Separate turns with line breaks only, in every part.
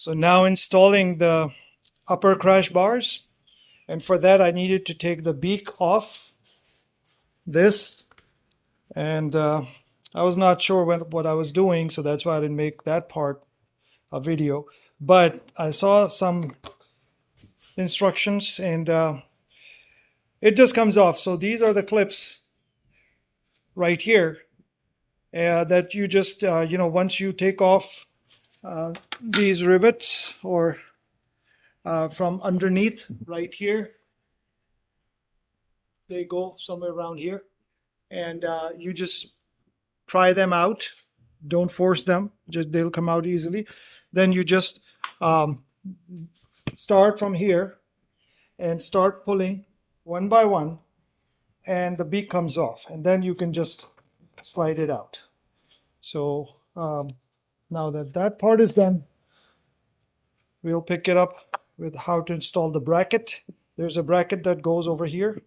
So now installing the upper crash bars, and for that I needed to take the beak off this, and I was not sure what I was doing, so that's why I didn't make that part a video. But I saw some instructions, and it just comes off. So these are the clips right here that you just once you take off these rivets, or from underneath right here, they go somewhere around here, and you just try them out. Don't force them, just they'll come out easily. Then you just start from here and start pulling one by one, and the beak comes off, and then you can just slide it out. So now that that part is done, we'll pick it up with how to install the bracket. There's a bracket that goes over here,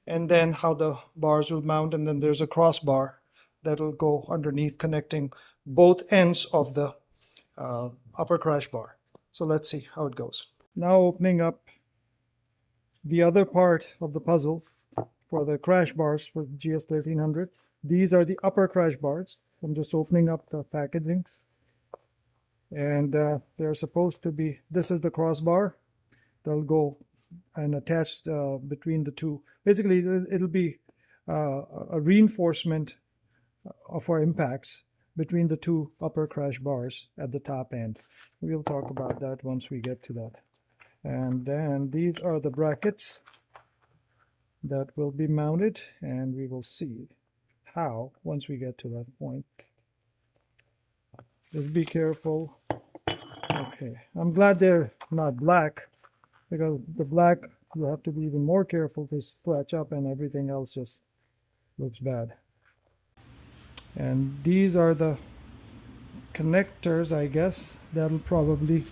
and then how the bars will mount, and then there's a crossbar that will go underneath, connecting both ends of the upper crash bar. So let's see how it goes. Now opening up the other part of the puzzle for the crash bars for GS1300. These are the upper crash bars. I'm just opening up the packagings, and they're supposed to be, this is the crossbar that'll go and attached between the two. Basically it'll be a reinforcement for impacts between the two upper crash bars at the top end. We'll talk about that once we get to that. And then these are the brackets that will be mounted, and we will see how once we get to that point. Just be careful. Okay, I'm glad they're not black, because the black you have to be even more careful to scratch up, and everything else just looks bad. And these are the connectors, I guess, that'll probably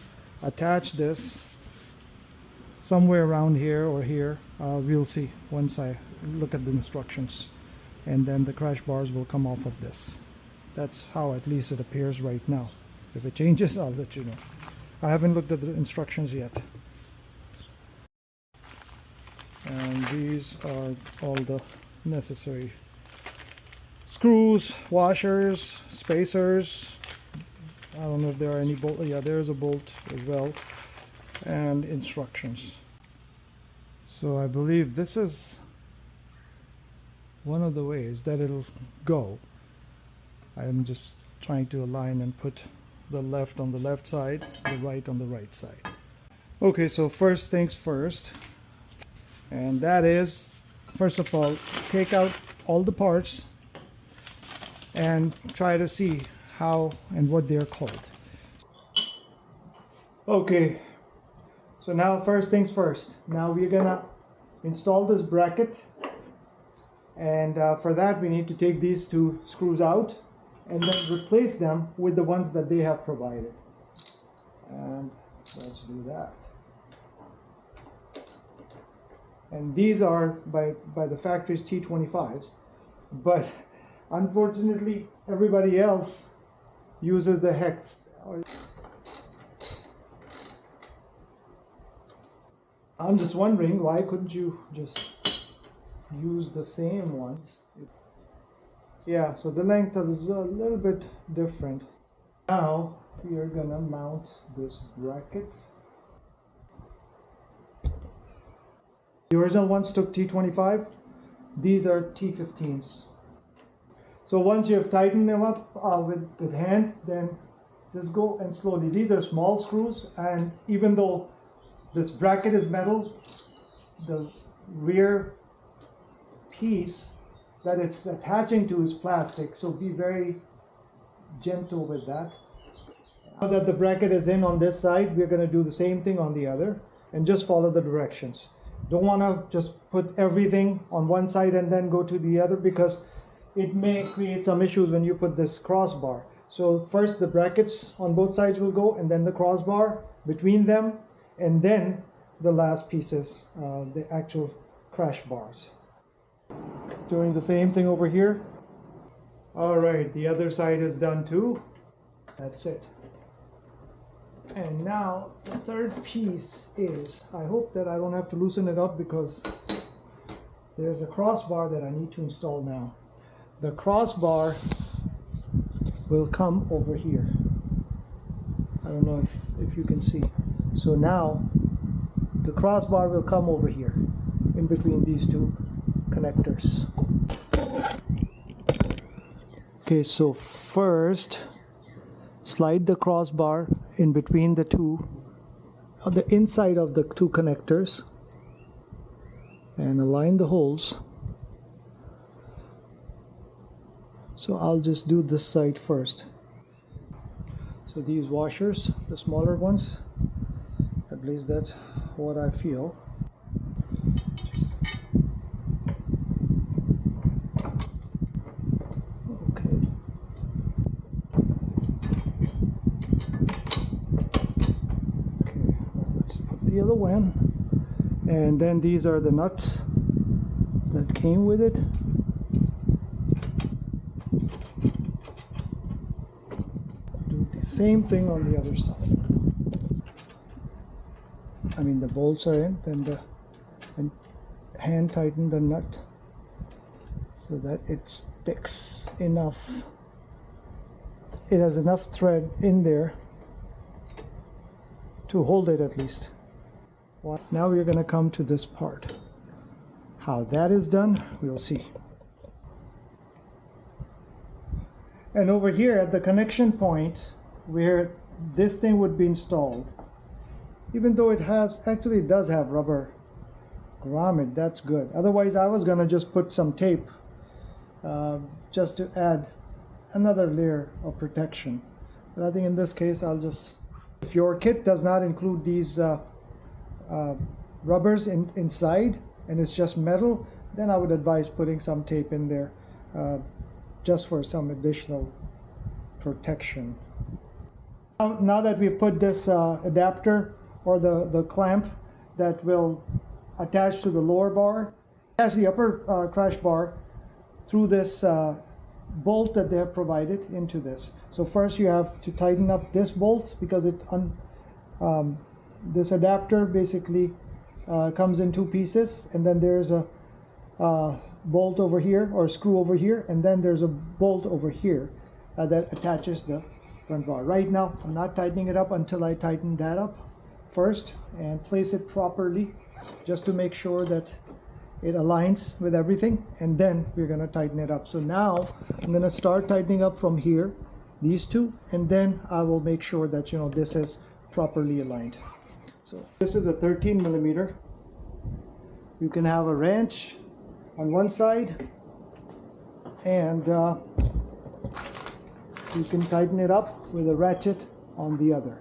attach this somewhere around here or here. We'll see once I look at the instructions. And then the crash bars will come off of this. That's how at least it appears right now. If it changes, I'll let you know. I haven't looked at the instructions yet. And these are all the necessary screws, washers, spacers. I don't know if there are any bolt. Yeah, there's a bolt as well, and instructions. So I believe this is one of the ways that it'll go. I'm just trying to align and put the left on the left side, the right on the right side. Okay, so first things first, and that is, first of all, take out all the parts and try to see how and what they're called. Okay, so now first things first. Now we're gonna install this bracket, and for that we need to take these two screws out and then replace them with the ones that they have provided. And let's do that. And these are by the factory's T25s, but unfortunately everybody else uses the hex. I'm just wondering, why couldn't you just use the same ones? Yeah, so the length is a little bit different. Now we are gonna mount this bracket. The original ones took T25. These are T15s. So once you have tightened them up with hand, then just go and slowly. These are small screws, and even though this bracket is metal, the rear piece that it's attaching to is plastic, so be very gentle with that. Now that the bracket is in on this side, we're going to do the same thing on the other, and just follow the directions. Don't want to just put everything on one side and then go to the other, because it may create some issues when you put this crossbar. So first the brackets on both sides will go, and then the crossbar between them, and then the last pieces, the actual crash bars. Doing the same thing over here. All right, the other side is done too. That's it. And now the third piece is, I hope that I don't have to loosen it up because there's a crossbar that I need to install now. The crossbar will come over here. I don't know if you can see. So now the crossbar will come over here in between these two connectors. Okay, so first slide the crossbar in between the two, on the inside of the two connectors, and align the holes. So I'll just do this side first. So these washers, the smaller ones, at least that's what I feel. Okay. Okay, let's put the other one. And then these are the nuts that came with it. Do the same thing on the other side. I mean, the bolts are in, then and hand tighten the nut so that it sticks enough. It has enough thread in there to hold it at least. Now we're going to come to this part. How that is done, we'll see. And over here at the connection point where this thing would be installed, even though it does have rubber grommet, that's good. Otherwise I was going to just put some tape just to add another layer of protection. But I think in this case I'll just, if your kit does not include these rubbers inside and it's just metal, then I would advise putting some tape in there just for some additional protection. Now that we put this adapter or the clamp that will attach to the lower bar, attach the upper crash bar through this bolt that they have provided into this. So first you have to tighten up this bolt because this adapter basically comes in two pieces, and then there's a bolt over here or screw over here, and then there's a bolt over here that attaches the front bar. Right now I'm not tightening it up until I tighten that up first and place it properly just to make sure that it aligns with everything, and then we're going to tighten it up. So now I'm going to start tightening up from here, these two, and then I will make sure that this is properly aligned. So this is a 13 millimeter. You can have a wrench on one side and you can tighten it up with a ratchet on the other.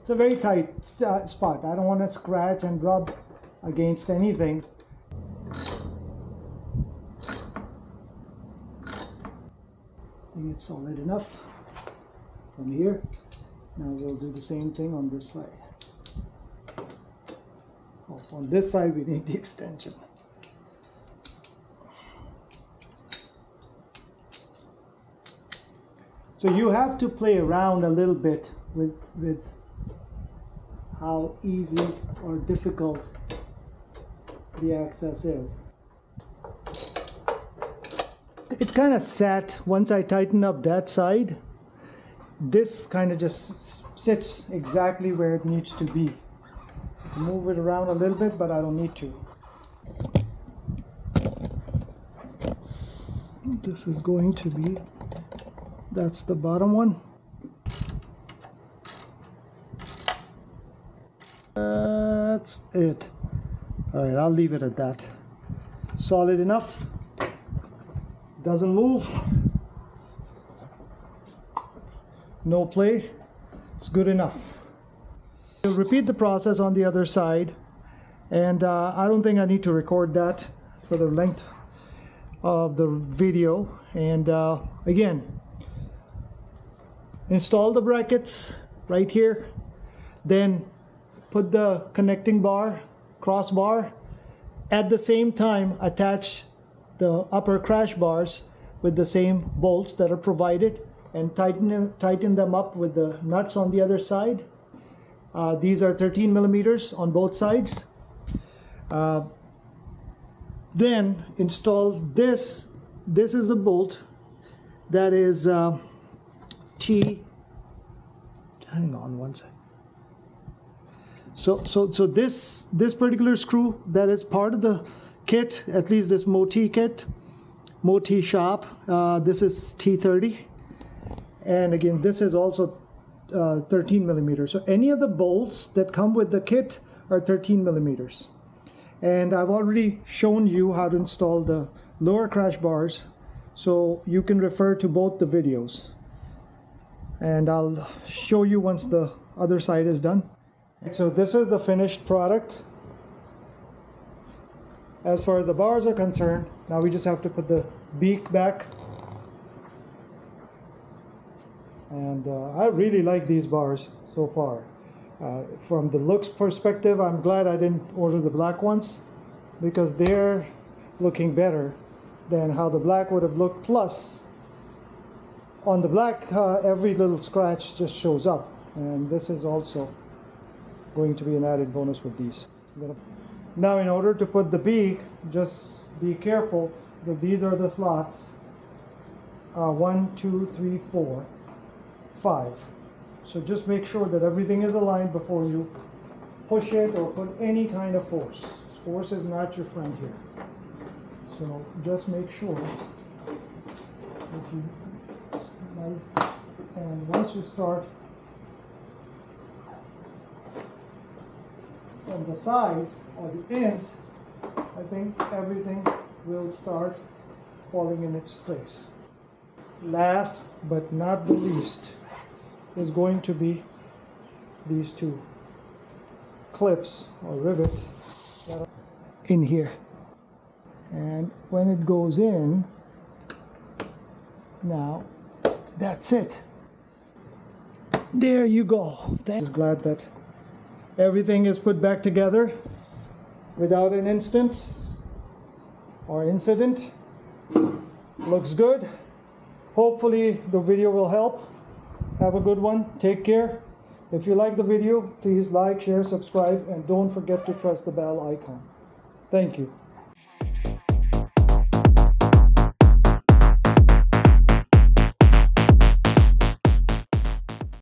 It's a very tight spot. I don't want to scratch and rub against anything. It's solid enough from here. Now we'll do the same thing on this side. Oh, on this side we need the extension. So you have to play around a little bit with how easy or difficult the access is. It kind of sat, once I tighten up that side, this kind of just sits exactly where it needs to be. Move it around a little bit, but I don't need to. This is going to be, that's the bottom one. That's it. All right, I'll leave it at that. Solid enough. Doesn't move. No play. It's good enough. We'll repeat the process on the other side, and I don't think I need to record that for the length of the video. And again, install the brackets right here, then put the connecting bar, crossbar, at the same time attach the upper crash bars with the same bolts that are provided and tighten them up with the nuts on the other side. These are 13 millimeters on both sides. Then install this. This is the bolt that is hang on one second. So this particular screw that is part of the kit, at least this Moti kit, Moti shop, this is T30, and again this is also 13 millimeters. So any of the bolts that come with the kit are 13 millimeters. And I've already shown you how to install the lower crash bars, so you can refer to both the videos. And I'll show you once the other side is done. So this is the finished product. As far as the bars are concerned, now we just have to put the beak back. And I really like these bars so far. From the looks perspective, I'm glad I didn't order the black ones, because they're looking better than how the black would have looked. Plus, on the black, every little scratch just shows up, and this is also going to be an added bonus with these. Now, in order to put the beak, just be careful that these are the slots. 1, 2, 3, 4, 5. So just make sure that everything is aligned before you push it or put any kind of force. Force is not your friend here. So just make sure that you nice. And once you start from the sides or the ends, I think everything will start falling in its place. Last but not the least is going to be these two clips or rivets that are in here. And when it goes in, now that's it. There you go. I'm just glad that everything is put back together without an instance or incident. Looks good. Hopefully the video will help. Have a good one. Take care. If you like the video, please like, share, subscribe, and don't forget to press the bell icon. Thank you.